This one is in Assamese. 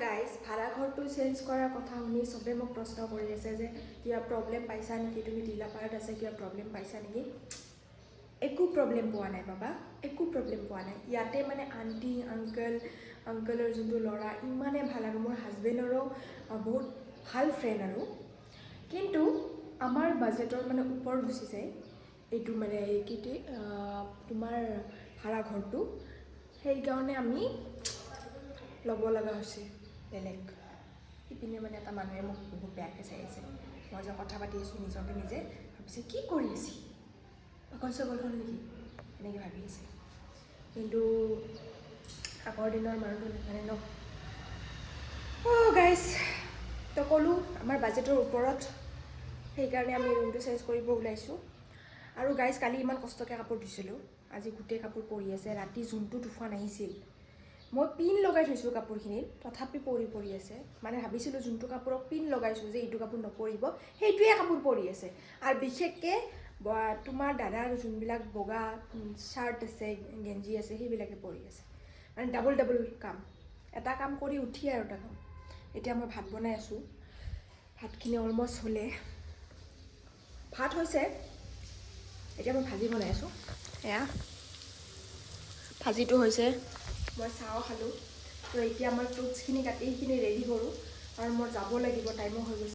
গাইজ ভাড়াঘৰটো চেঞ্জ কৰাৰ কথা শুনি চবে মোক প্ৰশ্ন কৰি আছে যে কিবা প্ৰব্লেম পাইছা নেকি, তুমি ডিলাপাৰত আছে কিবা প্ৰব্লেম পাইছা নেকি? একো প্ৰব্লেম পোৱা নাই বাবা, একো প্ৰব্লেম পোৱা নাই। ইয়াতে মানে আণ্টি আংকলৰ যোনটো ল'ৰা ইমানে ভাল আৰু মোৰ হাজবেণ্ডৰো বহুত ভাল ফ্ৰেণ্ড আৰু, কিন্তু আমাৰ বাজেটৰ মানে ওপৰত গুচি যায় এইটো মানে তোমাৰ ভাড়াঘৰটো, সেইকাৰণে আমি ল'ব লগা হৈছে বেলেগ। সিপিনে মানে এটা মানুহে মোক বহুত বেয়াকৈ চাই আছে। মই যে কথা পাতি আছোঁ নিজকে নিজে ভাবিছে কি কৰি আছে, পাগল চাগল হ'ল নেকি এনেকৈ ভাবি আছে। কিন্তু আগৰ দিনৰ মানুহটো নাজানে ন। গাইজ তো ক'লোঁ আমাৰ বাজেটৰ ওপৰত, সেইকাৰণে আমি ৰুমটো চেঞ্জ কৰিব ওলাইছোঁ। আৰু গাইজ কালি ইমান কষ্টকৈ কাপোৰ ধুইছিলোঁ, আজি গোটেই কাপোৰ পৰি আছে। ৰাতি যোনটো তুফান আহিছিল, মই পিন লগাই থৈছোঁ কাপোৰখিনিত, তথাপি পৰি আছে। মানে ভাবিছিলোঁ যোনটো কাপোৰক পিন লগাইছোঁ যে এইটো কাপোৰ নপৰিব, সেইটোৱে কাপোৰ পৰি আছে। আৰু বিশেষকৈ তোমাৰ দাদাৰ যোনবিলাক বগা শ্বাৰ্ট আছে, গেঞ্জি আছে, সেইবিলাকে পৰি আছে। মানে ডাবল কাম, এটা কাম কৰি উঠি আৰু এটা কাম। এতিয়া মই ভাত বনাই আছোঁ, ভাতখিনি অলমষ্ট হ'লে, ভাত হৈছে, এতিয়া মই ভাজি বনাই আছোঁ। এয়া ভাজিটো হৈছে, মই চাহো খালোঁ। তো এতিয়া মই ফ্ৰুটছখিনি কাটি সেইখিনি ৰেডি কৰোঁ, কাৰণ মই যাব লাগিব, টাইমো হৈ গৈছে।